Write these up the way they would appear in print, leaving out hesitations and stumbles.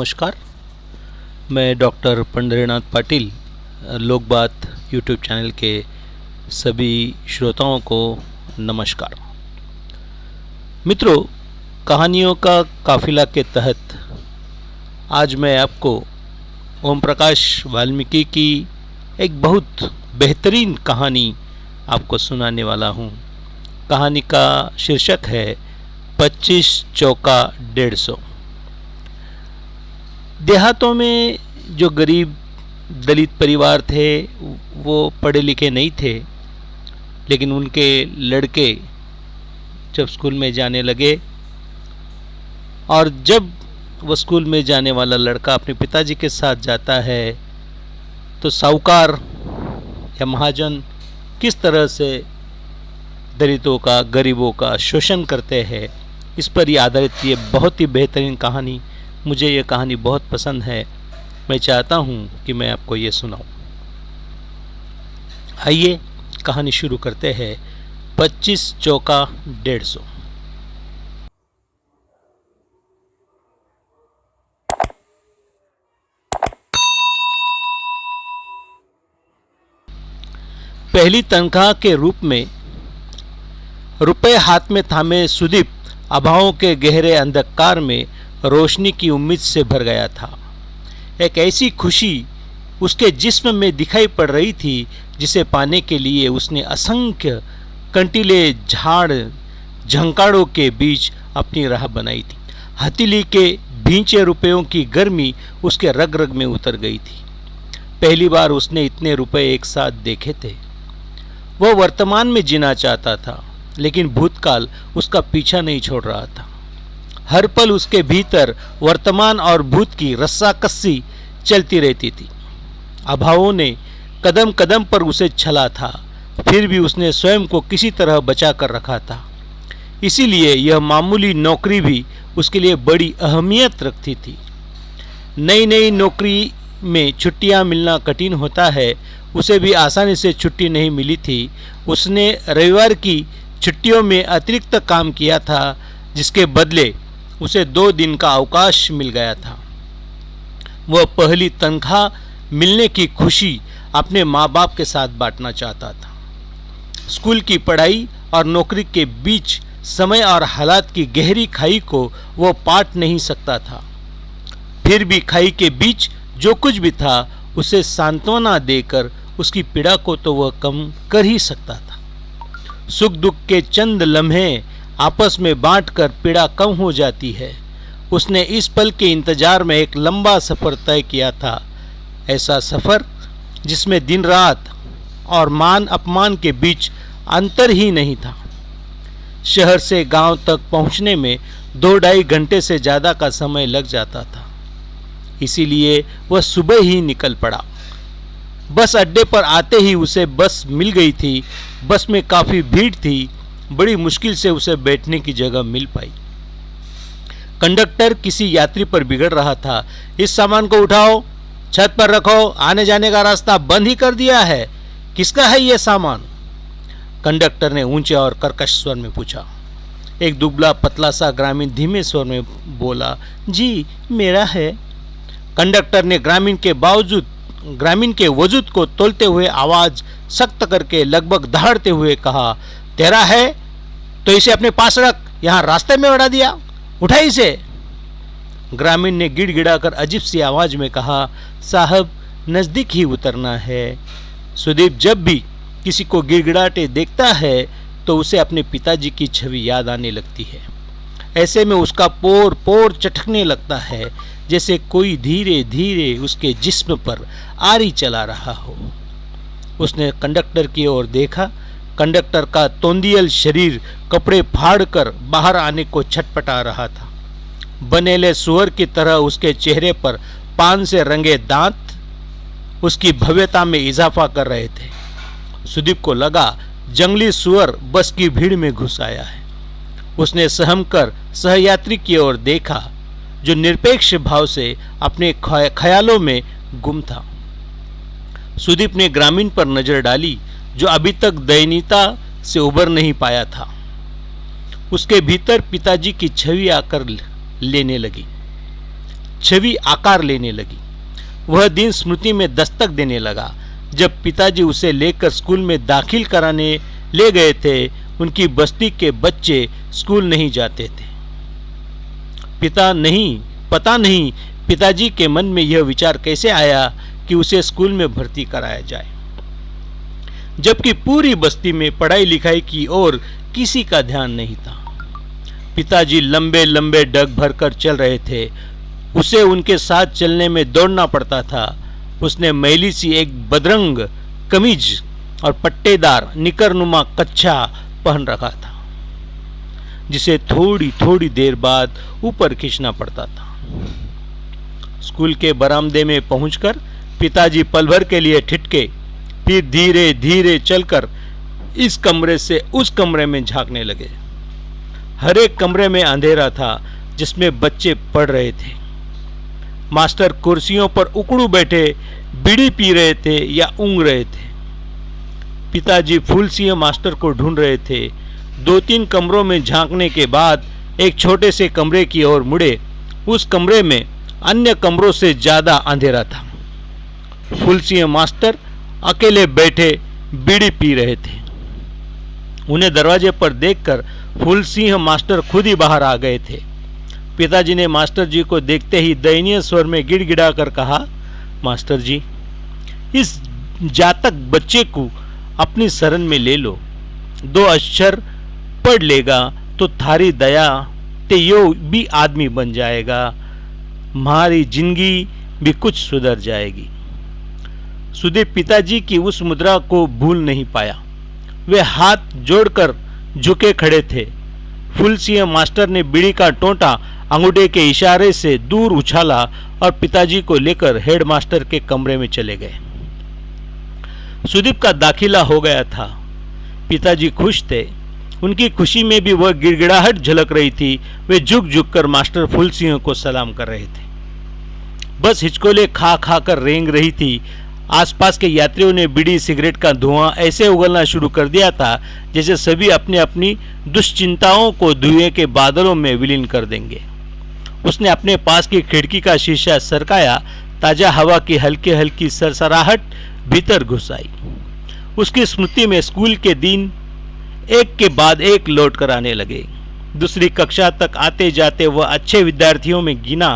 नमस्कार। मैं doctor Pandharinath Patil Lokbaat YouTube channel के सभी श्रोताओं को नमस्कार। मित्रों, कहानियों का काफिला के तहत आज मैं आपको ओम प्रकाश वाल्मीकि की एक बहुत बेहतरीन कहानी आपको सुनाने वाला हूँ। कहानी का शीर्षक है 25 चौका 150। देहातों में जो गरीब दलित परिवार थे वो पढ़े लिखे नहीं थे, लेकिन उनके लड़के जब स्कूल में जाने लगे और जब वो स्कूल में जाने वाला लड़का अपने पिताजी के साथ जाता है तो साहूकार या महाजन किस तरह से दलितों का, गरीबों का शोषण करते हैं, इस पर ही आधारित ये बहुत ही बेहतरीन कहानी। मुझे ये कहानी बहुत पसंद है। मैं चाहता हूँ कि मैं आपको ये सुनाऊँ। आइए कहानी शुरू करते हैं। 25 चौका 150। पहली तनख्वाह के रूप में रुपए हाथ में थामे सुदीप अभावों के गहरे अंधकार में रोशनी की उम्मीद से भर गया था। एक ऐसी खुशी उसके जिस्म में दिखाई पड़ रही थी जिसे पाने के लिए उसने असंख्य कंटीले झाड़ झंकाड़ों के बीच अपनी राह बनाई थी। हथेली के भींचे रुपयों की गर्मी उसके रग रग में उतर गई थी। पहली बार उसने इतने रुपए एक साथ देखे थे। वह वर्तमान में जीना चाहता था, लेकिन भूतकाल उसका पीछा नहीं छोड़ रहा था। हर पल उसके भीतर वर्तमान और भूत की रस्साकस्सी चलती रहती थी। अभावों ने कदम कदम पर उसे छला था, फिर भी उसने स्वयं को किसी तरह बचा कर रखा था। इसीलिए यह मामूली नौकरी भी उसके लिए बड़ी अहमियत रखती थी। नई नई नौकरी में छुट्टियां मिलना कठिन होता है, उसे भी आसानी से छुट्टी नहीं मिली थी। उसने रविवार की छुट्टियों में अतिरिक्त काम किया था, जिसके बदले उसे 2 दिन का अवकाश मिल गया था। वह पहली तनख्वाह मिलने की खुशी अपने माँ बाप के साथ बांटना चाहता था। स्कूल की पढ़ाई और नौकरी के बीच समय और हालात की गहरी खाई को वह पाट नहीं सकता था। फिर भी खाई के बीच जो कुछ भी था उसे सांत्वना देकर उसकी पीड़ा को तो वह कम कर ही सकता था। सुख दुख के चंद लम्हे आपस में बांटकर पीड़ा कम हो जाती है। उसने इस पल के इंतजार में एक लंबा सफर तय किया था, ऐसा सफर जिसमें दिन रात और मान अपमान के बीच अंतर ही नहीं था। शहर से गांव तक पहुंचने में 2-2.5 घंटे से ज्यादा का समय लग जाता था। इसीलिए वह सुबह ही निकल पड़ा। बस अड्डे पर आते ही उसे बस मिल गई थी। बस में काफी भीड़ थी। बड़ी मुश्किल से उसे बैठने की जगह मिल पाई। कंडक्टर किसी यात्री पर बिगड़ रहा था। इस सामान को उठाओ, छत पर रखो, आने जाने का रास्ता बंद ही कर दिया है। किसका है यह सामान? कंडक्टर ने ऊंचे और कर्कश स्वर में पूछा। एक दुबला पतला सा ग्रामीण धीमे स्वर में बोला, जी मेरा है। कंडक्टर ने ग्रामीण के वजूद को तोलते हुए आवाज सख्त करके लगभग दहाड़ते हुए कहा, तेरा है तो इसे अपने पास रख, यहां रास्ते में अड़ा दिया, उठा इसे। ग्रामीण ने गिड़गिड़ाकर अजीब सी आवाज में कहा, साहब नजदीक ही उतरना है। सुदीप जब भी किसी को गिड़गिड़ाते देखता है तो उसे अपने पिताजी की छवि याद आने लगती है। ऐसे में उसका पोर पोर चटकने लगता है, जैसे कोई धीरे धीरे उसके जिस्म पर आरी चला रहा हो। उसने कंडक्टर की ओर देखा। कंडक्टर का तोंदियल शरीर कपड़े फाड़कर बाहर आने को छटपटा रहा था। बनेले सुअर की तरह उसके चेहरे पर पान से रंगे दांत उसकी भव्यता में इजाफा कर रहे थे। सुदीप को लगा जंगली सुअर बस की भीड़ में घुस आया है। उसने सहम कर सहयात्री की ओर देखा, जो निरपेक्ष भाव से अपने ख्यालों में गुम था। सुदीप ने ग्रामीण पर नजर डाली, जो अभी तक दयनीयता से उबर नहीं पाया था। उसके भीतर पिताजी की छवि आकर लेने लगी। छवि आकार लेने लगी। वह दिन स्मृति में दस्तक देने लगा जब पिताजी उसे लेकर स्कूल में दाखिल कराने ले गए थे। उनकी बस्ती के बच्चे स्कूल नहीं जाते थे। पता नहीं पिताजी के मन में यह विचार कैसे आया कि उसे स्कूल में भर्ती कराया जाए, जबकि पूरी बस्ती में पढ़ाई लिखाई की ओर किसी का ध्यान नहीं था। पिताजी लंबे लंबे डग भरकर चल रहे थे। उसे उनके साथ चलने में दौड़ना पड़ता था। उसने मैली सी एक बदरंग कमीज और पट्टेदार निकरनुमा कच्छा पहन रखा था, जिसे थोड़ी थोड़ी देर बाद ऊपर खींचना पड़ता था। स्कूल के बरामदे में पहुंचकर पिताजी पल भर के लिए ठिठके, फिर धीरे धीरे चलकर इस कमरे से उस कमरे में झांकने लगे। हर एक कमरे में अंधेरा था जिसमें बच्चे पढ़ रहे थे। मास्टर कुर्सियों पर उकड़ू बैठे बीड़ी पी रहे थे या ऊँघ रहे थे। पिताजी फूल सिंह मास्टर को ढूंढ रहे थे। 2-3 कमरों में झांकने के बाद एक छोटे से कमरे की ओर मुड़े। उस कमरे में अन्य कमरों से ज्यादा अंधेरा था। फूल सिंह मास्टर अकेले बैठे बीड़ी पी रहे थे। उन्हें दरवाजे पर देखकर फूल सिंह मास्टर खुद ही बाहर आ गए थे। पिताजी ने मास्टर जी को देखते ही दयनीय स्वर में गिड़गिड़ा कर कहा, मास्टर जी, इस जातक बच्चे को अपनी शरण में ले लो। 2 अक्षर पढ़ लेगा तो थारी दया ते यो भी आदमी बन जाएगा। हमारी जिंदगी भी कुछ सुधर जाएगी। सुदीप पिताजी की उस मुद्रा को भूल नहीं पाया। वे हाथ जोड़कर झुके खड़े थे। फूल सिंह मास्टर ने बीड़ी का टोंटा अंगूठे के इशारे से दूर उछाला और पिताजी को लेकर हेडमास्टर के कमरे में चले गए। सुदीप का दाखिला हो गया था। पिताजी खुश थे। उनकी खुशी में भी वह गिड़गिड़ाहट झलक रही थी। वे झुक झुक कर मास्टर फूल सिंह को सलाम कर रहे थे। बस हिचकोले खा खा कर रेंग रही थी। आसपास के यात्रियों ने बीड़ी सिगरेट का धुआं ऐसे उगलना शुरू कर दिया था जैसे सभी अपनी अपनी दुश्चिंताओं को धुएं के बादलों में विलीन कर देंगे। उसने अपने पास की खिड़की का शीशा सरकाया। ताजा हवा की हल्की हल्की सरसराहट भीतर घुस आई। उसकी स्मृति में स्कूल के दिन एक के बाद एक लौट कर आने लगे। दूसरी कक्षा तक आते जाते वह अच्छे विद्यार्थियों में गिना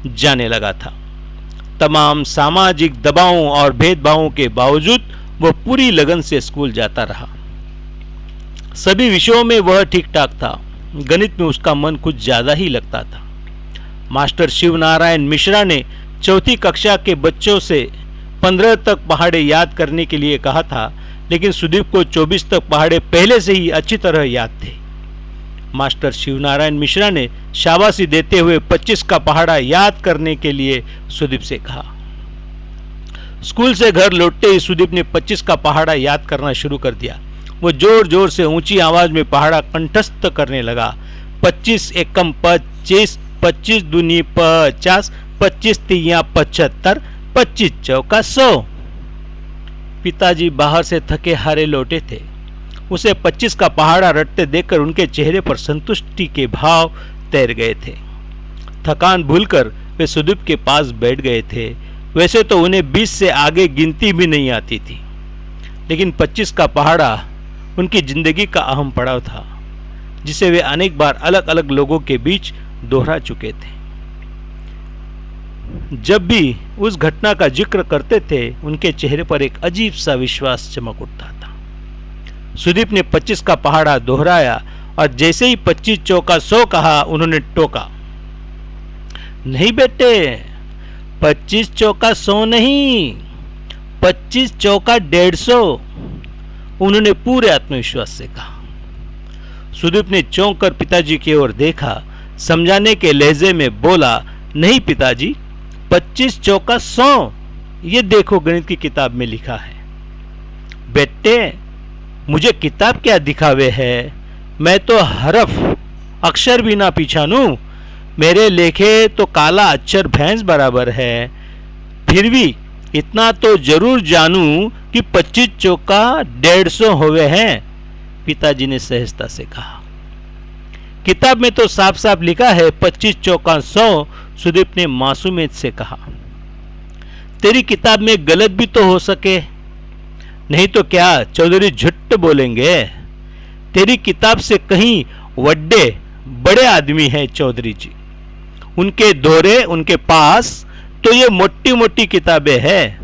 जाने लगा था। तमाम सामाजिक दबावों और भेदभावों के बावजूद वह पूरी लगन से स्कूल जाता रहा। सभी विषयों में वह ठीक ठाक था। गणित में उसका मन कुछ ज्यादा ही लगता था। मास्टर शिवनारायण मिश्रा ने 4th कक्षा के बच्चों से 15 तक पहाड़े याद करने के लिए कहा था, लेकिन सुदीप को 24 तक पहाड़े पहले से ही अच्छी तरह याद थे। मास्टर शिवनारायण मिश्रा ने शाबाशी देते हुए 25 का पहाड़ा याद करने के लिए सुदीप से कहा। स्कूल से घर लौटते ही सुदीप ने 25 का पहाड़ा याद करना शुरू कर दिया। वो जोर जोर से ऊंची आवाज में पहाड़ा कंठस्थ करने लगा। 25 एकम 25, 25 दूनी 50, 25 तिया 75, 25 चौका 100। पिताजी बाहर से थके हारे लौटे थे। उसे 25 का पहाड़ा रटते देखकर उनके चेहरे पर संतुष्टि के भाव तैर गए थे। थकान भूलकर वे सुदीप के पास बैठ गए थे। वैसे तो उन्हें 20 से आगे गिनती भी नहीं आती थी, लेकिन 25 का पहाड़ा उनकी जिंदगी का अहम पड़ाव था, जिसे वे अनेक बार अलग अलग लोगों के बीच दोहरा चुके थे। जब भी उस घटना का जिक्र करते थे, उनके चेहरे पर एक अजीब सा विश्वास चमक उठता था। सुदीप ने 25 का पहाड़ा दोहराया और जैसे ही 25 चौका 100 कहा, उन्होंने टोका, नहीं बेटे, 25 चौका 100 नहीं, 25 चौका 150। उन्होंने पूरे आत्मविश्वास से कहा। सुदीप ने चौंक कर पिताजी की ओर देखा। समझाने के लहजे में बोला, नहीं पिताजी, 25 चौका 100, ये देखो गणित की किताब में लिखा है। बेटे, मुझे किताब क्या दिखावे है, मैं तो हरफ अक्षर भी ना पहचानूं। मेरे लेखे तो काला अक्षर भैंस बराबर है। फिर भी इतना तो जरूर जानूं कि 25 चौका 150 होवे हैं, पिताजी ने सहजता से कहा। किताब में तो साफ साफ लिखा है 25 चौका 100, सुदीप ने मासूमियत से कहा। तेरी किताब में गलत भी तो हो सके, नहीं तो क्या चौधरी झुट्ट बोलेंगे? तेरी किताब से कहीं वड्डे बड़े आदमी हैं चौधरी जी, उनके दोहरे उनके पास तो ये मोटी मोटी किताबें हैं।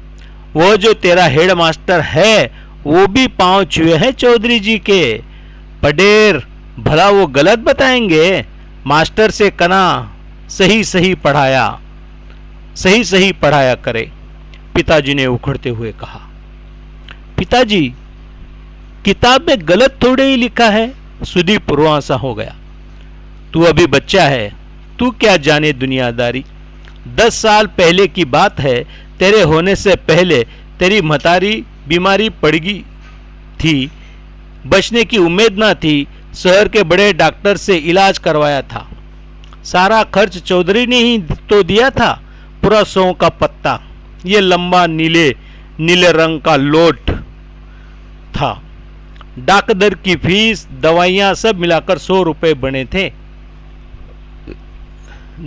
वो जो तेरा हेड मास्टर है वो भी पांव छुए हैं चौधरी जी के। पडेर भला वो गलत बताएंगे? मास्टर से कना सही सही पढ़ाया करे, पिताजी ने उखड़ते हुए कहा। पिताजी, किताब में गलत थोड़े ही लिखा है। सुदीप रुआंसा हो गया। तू अभी बच्चा है, तू क्या जाने दुनियादारी। 10 साल पहले की बात है, तेरे होने से पहले तेरी महतारी बीमारी पड़ गई थी, बचने की उम्मीद ना थी। शहर के बड़े डॉक्टर से इलाज करवाया था, सारा खर्च चौधरी ने ही तो दिया था। पूरा 100 का पत्ता, ये लंबा नीले नीले रंग का लोट था। डॉक्टर की फीस, दवाइयां सब मिलाकर 100 रुपए बने थे।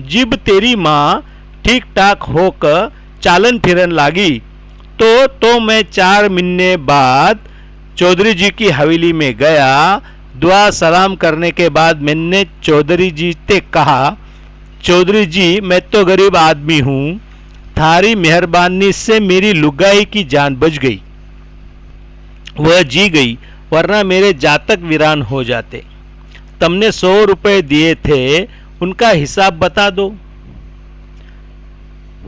जिब तेरी माँ ठीक ठाक होकर चालन फिरन लागी तो मैं 4 महीने बाद चौधरी जी की हवेली में गया। दुआ सलाम करने के बाद मैंने चौधरी जी से कहा, चौधरी जी मैं तो गरीब आदमी हूँ, थारी मेहरबानी से मेरी लुगाई की जान बच गई। वह जी गई, वरना मेरे जातक वीरान हो जाते। तुमने 100 रुपए दिए थे, उनका हिसाब बता दो।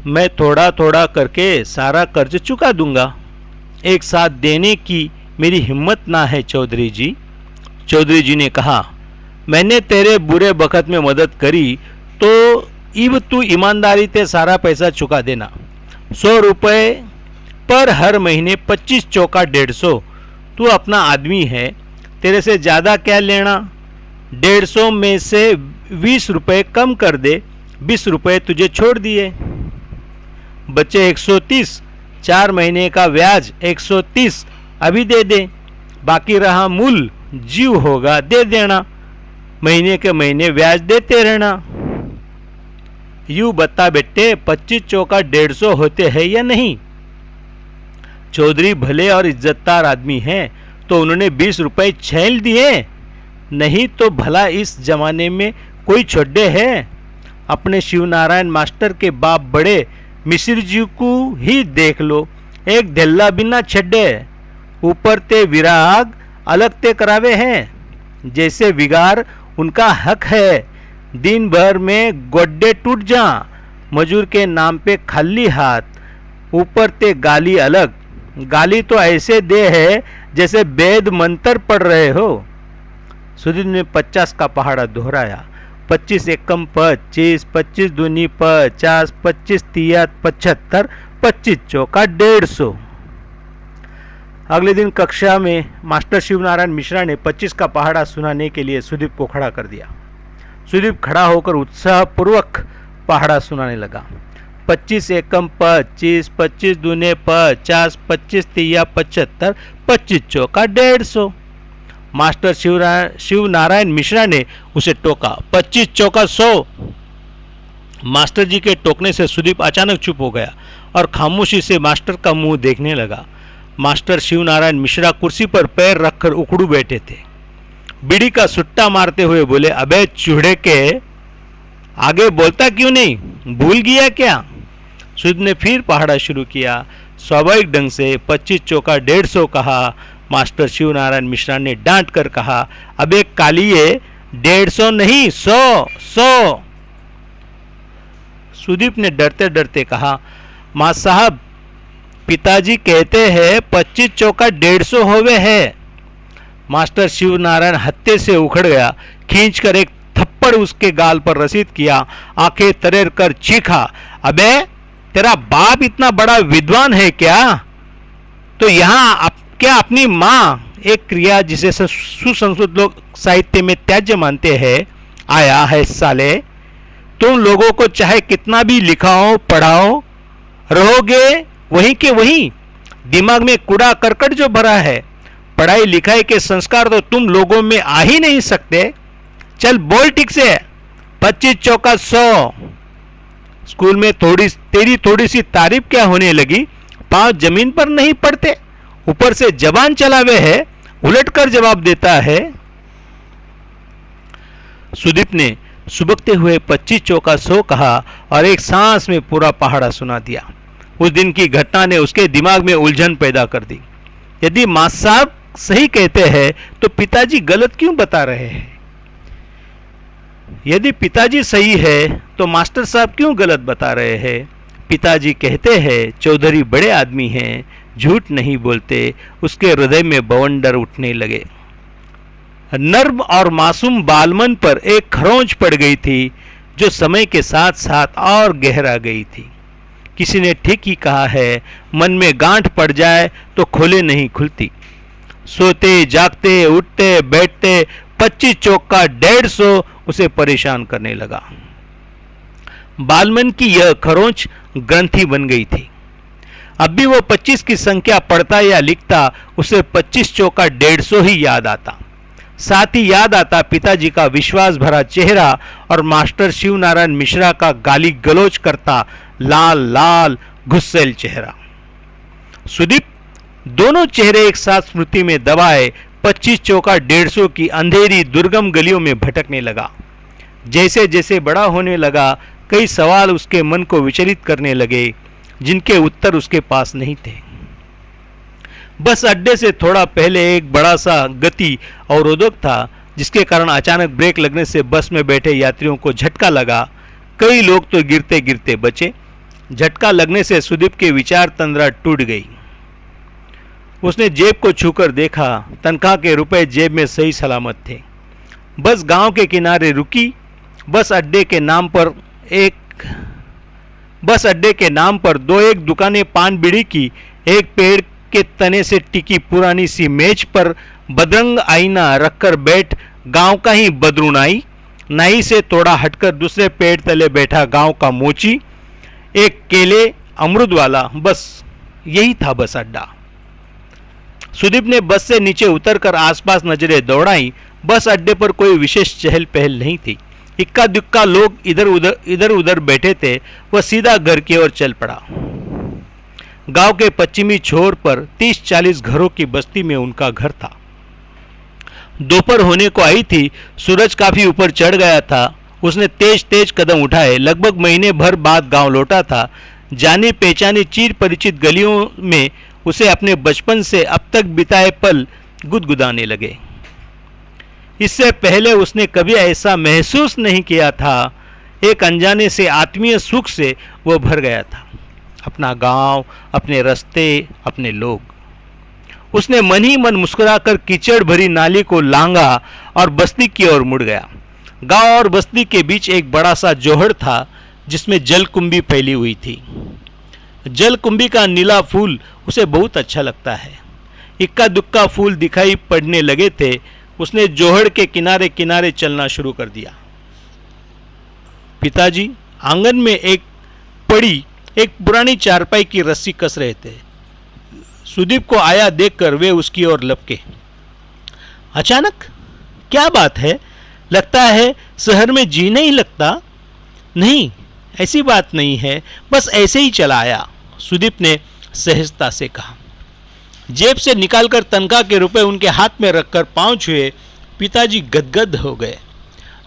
मैं थोड़ा थोड़ा करके सारा कर्ज चुका दूंगा। एक साथ देने की मेरी हिम्मत ना है चौधरी जी। चौधरी जी ने कहा, मैंने तेरे बुरे वक्त में मदद करी तो इब तू ईमानदारी से सारा पैसा चुका देना। 100 रुपए पर हर महीने 25 चौका 150। तू अपना आदमी है, तेरे से ज़्यादा क्या लेना। 150 में से 20 रुपए कम कर दे, 20 रुपए तुझे छोड़ दिए, बचे 130। 4 महीने का ब्याज 130 अभी दे दे, बाकी रहा मूल जीव होगा दे देना, महीने के महीने ब्याज देते रहना। यूं बता बेटे, 25 चौका 150 होते हैं या नहीं? चौधरी भले और इज्जतदार आदमी हैं, तो उन्होंने 20 रुपए छेल दिए, नहीं तो भला इस जमाने में कोई छोड़े है। अपने शिवनारायण मास्टर के बाप बड़े मिश्र जी को ही देख लो, एक धल्ला बिना छड्डे, ऊपर ते विराग अलग ते करावे हैं। जैसे विगार उनका हक है, दिन भर में गोड्डे टूट जा, मजूर के नाम पे खाली हाथ, ऊपर ते गाली अलग। गाली तो ऐसे दे है जैसे वेद मंत्र पढ़ रहे हो। सुधीर ने 50 का पहाड़ा दोहराया। 25 एकम 25, 25 दूनी 50, 25 तिया 75, 25 चौका 150। अगले दिन कक्षा में मास्टर शिवनारायण मिश्रा ने 25 का पहाड़ा सुनाने के लिए सुदीप को खड़ा कर दिया। सुदीप खड़ा होकर उत्साहपूर्वक पहाड़ा सुनाने लगा। 25 एकम 25, 25 दूने 50, 25 तिया 75, 25 चौका 150। मास्टर शिवनारायण मिश्रा ने उसे टोका। 25 चौका 100। मास्टर जी के टोकने से सुदीप अचानक चुप हो गया और खामोशी से मास्टर का मुंह देखने लगा। मास्टर शिवनारायण मिश्रा कुर्सी पर पैर रखकर उखड़ू बैठे थे। बीड़ी का सुट्टा मारते हुए बोले, अबे चूड़े के, आगे बोलता क्यों नहीं, भूल गया क्या? सुदीप ने फिर पहाड़ा शुरू किया। स्वाभाविक ढंग से 25 चौका 150 कहा। मास्टर शिवनारायण मिश्रा ने डांट कर कहा, अबे कालिए, 150 नहीं 100। सुदीप ने डरते डरते कहा, मां साहब, पिताजी कहते हैं 25 चौका 150 होवे है। मास्टर शिवनारायण हत्ते से उखड़ गया। खींचकर एक थप्पड़ उसके गाल पर रसीद किया। आंखें तरेर कर चीखा, अबे तेरा बाप इतना बड़ा विद्वान है क्या? तो यहाँ क्या अपनी माँ, एक क्रिया जिसे सुसंस्कृत लोग साहित्य में त्याज्य मानते हैं, आया है साले। तुम लोगों को चाहे कितना भी लिखाओ पढ़ाओ, रहोगे वहीं के वहीं। दिमाग में कूड़ा करकट जो भरा है, पढ़ाई लिखाई के संस्कार तो तुम लोगों में आ ही नहीं सकते। चल बोल ठीक से, 25 चौका 100। स्कूल में तेरी थोड़ी सी तारीफ क्या होने लगी? पांव जमीन पर नहीं पड़ते, ऊपर से जबान चलावे है, उलट कर जवाब देता है। सुदीप ने सुबकते हुए 25 चौका 100 कहा और एक सांस में पूरा पहाड़ा सुना दिया। उस दिन की घटना ने उसके दिमाग में उलझन पैदा कर दी। यदि मास्टर साहब सही कहते हैं तो पिताजी गलत क्यों बता रहे हैं? यदि पिताजी सही है तो मास्टर साहब क्यों गलत बता रहे हैं? पिताजी कहते हैं चौधरी बड़े आदमी हैं, झूठ नहीं बोलते। उसके हृदय में बवंडर उठने लगे। नर्म और मासूम बालमन पर एक खरोंच पड़ गई थी जो समय के साथ साथ और गहरा गई थी। किसी ने ठीक ही कहा है, मन में गांठ पड़ जाए तो खोले नहीं खुलती। सोते जागते उठते बैठते 25 चौका 150 उसे परेशान करने लगा। बालमन की यह खरोंच ग्रंथि बन गई थी। अब भी वो 25 की संख्या पढ़ता या लिखता, उसे 25 चौका 150 ही याद आता। साथ ही याद आता पिताजी का विश्वास भरा चेहरा और मास्टर शिवनारायण मिश्रा का गाली गलौज करता लाल लाल गुस्सेल चेहरा। सुदीप दोनों चेहरे एक साथ स्मृति में दबाए 25 चौका 150 की अंधेरी दुर्गम गलियों में भटकने लगा। जैसे जैसे बड़ा होने लगा, कई सवाल उसके मन को विचलित करने लगे जिनके उत्तर उसके पास नहीं थे। बस अड्डे से थोड़ा पहले एक बड़ा सा गति अवरोधक था जिसके कारण अचानक ब्रेक लगने से बस में बैठे यात्रियों को झटका लगा। कई लोग तो गिरते गिरते बचे। झटका लगने से सुदीप की विचार तंद्रा टूट गई। उसने जेब को छूकर देखा, तनख्वाह के रुपए जेब में सही सलामत थे। बस गांव के किनारे रुकी। बस अड्डे के नाम पर दो एक दुकानें पान बीड़ी की, एक पेड़ के तने से टिकी पुरानी सी मेज पर बदरंग आईना रखकर बैठ गांव का ही बदरू नाई से थोड़ा हटकर दूसरे पेड़ तले बैठा गांव का मोची, एक केले अमरूद वाला, बस यही था बस अड्डा। सुदीप ने बस से नीचे उतरकर आसपास नजरें दौड़ाई। बस अड्डे पर कोई विशेष चहल पहल नहीं थी। इक्का दुक्का लोग इधर उधर बैठे थे। वह सीधा घर की ओर चल पड़ा। गांव के पश्चिमी छोर पर 30-40 घरों की बस्ती में उनका घर था। दोपहर होने को आई थी। सूरज काफी ऊपर चढ़ गया था। उसने तेज तेज कदम उठाए। लगभग महीने भर बाद गांव लौटा था। जानी पहचानी चीर परिचित गलियों में उसे अपने बचपन से अब तक बिताए पल गुदगुदाने लगे। इससे पहले उसने कभी ऐसा महसूस नहीं किया था। एक अनजाने से आत्मीय सुख से वह भर गया था। अपना गांव, अपने रास्ते, अपने लोग। उसने मन ही मन मुस्कुराकर कीचड़ भरी नाली को लांगा और बस्ती की ओर मुड़ गया। गांव और बस्ती के बीच एक बड़ा सा जोहड़ था जिसमें जलकुंभी फैली हुई थी। जलकुंभी का नीला फूल उसे बहुत अच्छा लगता है। इक्का दुक्का फूल दिखाई पड़ने लगे थे। उसने जोहड़ के किनारे किनारे चलना शुरू कर दिया। पिताजी आंगन में एक पुरानी चारपाई की रस्सी कस रहे थे। सुदीप को आया देखकर वे उसकी ओर लपके। अचानक, क्या बात है? लगता है शहर में जी नहीं लगता? नहीं, ऐसी बात नहीं है, बस ऐसे ही चला आया, सुदीप ने सहजता से कहा। जेब से निकालकर तनख्वाह के रुपए उनके हाथ में रखकर पांव छुए पिताजी गदगद हो गए।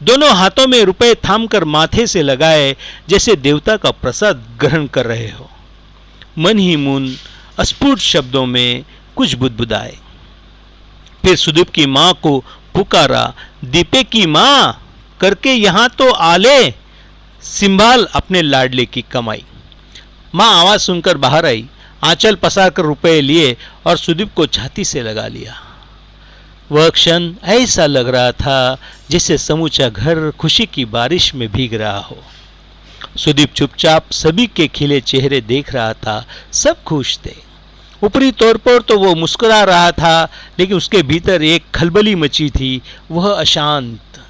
दोनों हाथों में रुपए थामकर माथे से लगाए जैसे देवता का प्रसाद ग्रहण कर रहे हो। मन ही मन अस्फुट शब्दों में कुछ बुदबुदाए। फिर सुदीप की मां को पुकारा, दीपे की मां करके यहां तो आले, संभाल अपने लाडले की कमाई। मां आवाज सुनकर बाहर आई। आंचल पसारकर रुपए लिए और सुदीप को छाती से लगा लिया। वह क्षण ऐसा लग रहा था जैसे समूचा घर खुशी की बारिश में भीग रहा हो। सुदीप चुपचाप सभी के खिले चेहरे देख रहा था। सब खुश थे। ऊपरी तौर पर तो वो मुस्कुरा रहा था, लेकिन उसके भीतर एक खलबली मची थी। वह अशांत।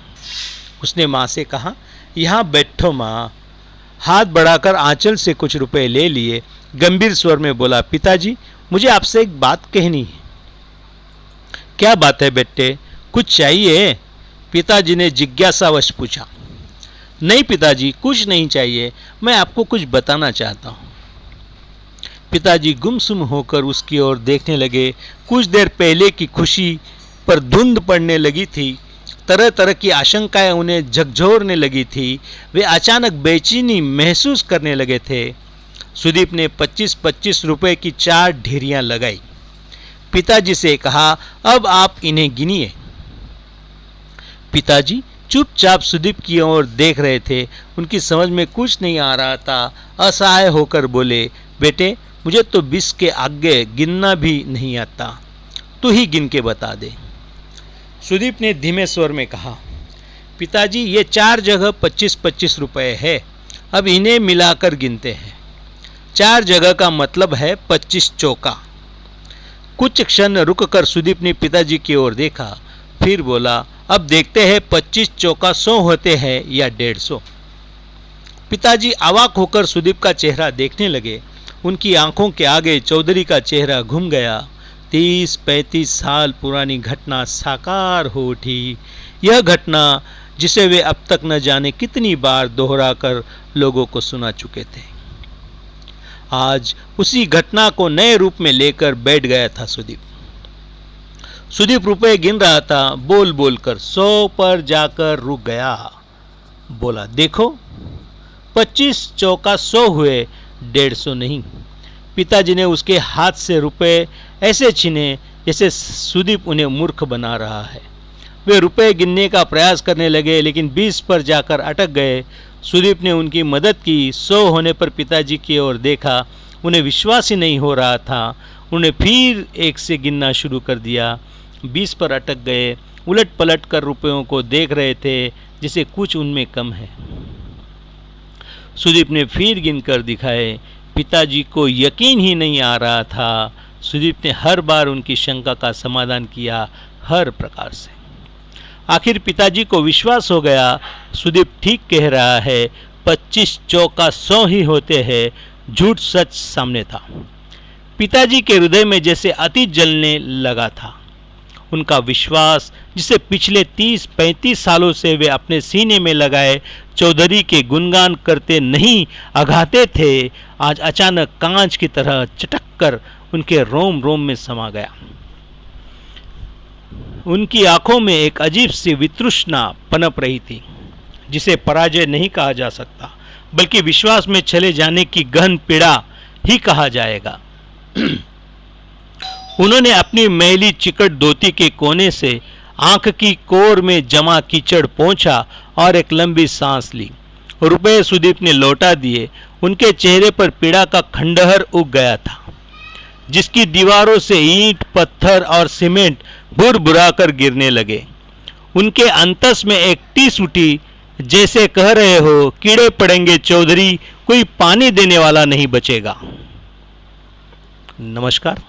उसने माँ से कहा, यहाँ बैठो माँ। हाथ बढ़ाकर आंचल से कुछ रुपए ले लिए। गंभीर स्वर में बोला, पिताजी मुझे आपसे एक बात कहनी है। क्या बात है बेटे, कुछ चाहिए? पिताजी ने जिज्ञासावश पूछा। नहीं पिताजी, कुछ नहीं चाहिए, मैं आपको कुछ बताना चाहता हूँ। पिताजी गुमसुम होकर उसकी ओर देखने लगे। कुछ देर पहले की खुशी पर धुंध पड़ने लगी थी, तरह तरह की आशंकाएं उन्हें झकझोरने लगी थी। वे अचानक बेचैनी महसूस करने लगे थे। सुदीप ने 25-25 रुपए की 4 ढेरियां लगाई। पिताजी से कहा, अब आप इन्हें गिनिए। पिताजी चुपचाप सुदीप की ओर देख रहे थे। उनकी समझ में कुछ नहीं आ रहा था। असहाय होकर बोले, बेटे, मुझे तो 20 के आगे गिनना भी नहीं आता, तू ही गिन के बता दे। सुदीप ने धीमे स्वर में कहा, पिताजी ये 4 जगह 25-25 रुपए है, अब इन्हें मिलाकर गिनते हैं। 4 जगह का मतलब है 25 चौका। कुछ क्षण रुककर सुदीप ने पिताजी की ओर देखा, फिर बोला, अब देखते हैं 25 चौका 100 होते हैं या 150। पिताजी अवाक होकर सुदीप का चेहरा देखने लगे। उनकी आंखों के आगे चौधरी का चेहरा घूम गया। 30-35 साल पुरानी घटना साकार हो उठी। यह घटना जिसे वे अब तक न जाने कितनी बार दोहराकर लोगों को सुना चुके थे, आज उसी घटना को नए रूप में लेकर बैठ गया था सुदीप। सुदीप रुपए गिन रहा था। बोल बोलकर 100 पर जाकर रुक गया। बोला, देखो 25 चौका 100 हुए, 150 नहीं। पिताजी ने उसके हाथ से रुपए ऐसे छीने जैसे सुदीप उन्हें मूर्ख बना रहा है। वे रुपए गिनने का प्रयास करने लगे, लेकिन 20 पर जाकर अटक गए। सुदीप ने उनकी मदद की। 100 होने पर पिताजी की ओर देखा। उन्हें विश्वास ही नहीं हो रहा था। उन्हें फिर 1 से गिनना शुरू कर दिया। 20 पर अटक गए। उलट पलट कर रुपयों को देख रहे थे, जिसे कुछ उनमें कम है। सुदीप ने फिर गिनकर दिखाए। पिताजी को यकीन ही नहीं आ रहा था। सुदीप ने हर बार उनकी शंका का समाधान किया, हर प्रकार से। आखिर पिताजी को विश्वास हो गया, सुदीप ठीक कह रहा है, 25 चौका 100 ही होते हैं। झूठ सच सामने था। पिताजी के हृदय में जैसे अति जलने लगा था। उनका विश्वास, जिसे पिछले 30-35 सालों से वे अपने सीने में लगाए चौधरी के गुणगान करते नहीं अघाते थे, आज अचानक कांच की तरह चटक कर उनके रोम रोम में समा गया। उनकी आंखों में एक अजीब सी वितृष्णा पनप रही थी, जिसे पराजय नहीं कहा जा सकता, बल्कि विश्वास में चले जाने की गहन पीड़ा ही कहा जाएगा। उन्होंने अपनी मैली चिकट धोती के कोने से आंख की कोर में जमा कीचड़ पोंछा और एक लंबी सांस ली। रुपए सुदीप ने लौटा दिए। उनके चेहरे पर पीड़ा का खंडहर उग गया था, जिसकी दीवारों से ईंट, पत्थर और सीमेंट भुरभुरा कर गिरने लगे। उनके अंतस में एक टीस उठी, जैसे कह रहे हो, कीड़े पड़ेंगे चौधरी, कोई पानी देने वाला नहीं बचेगा। नमस्कार।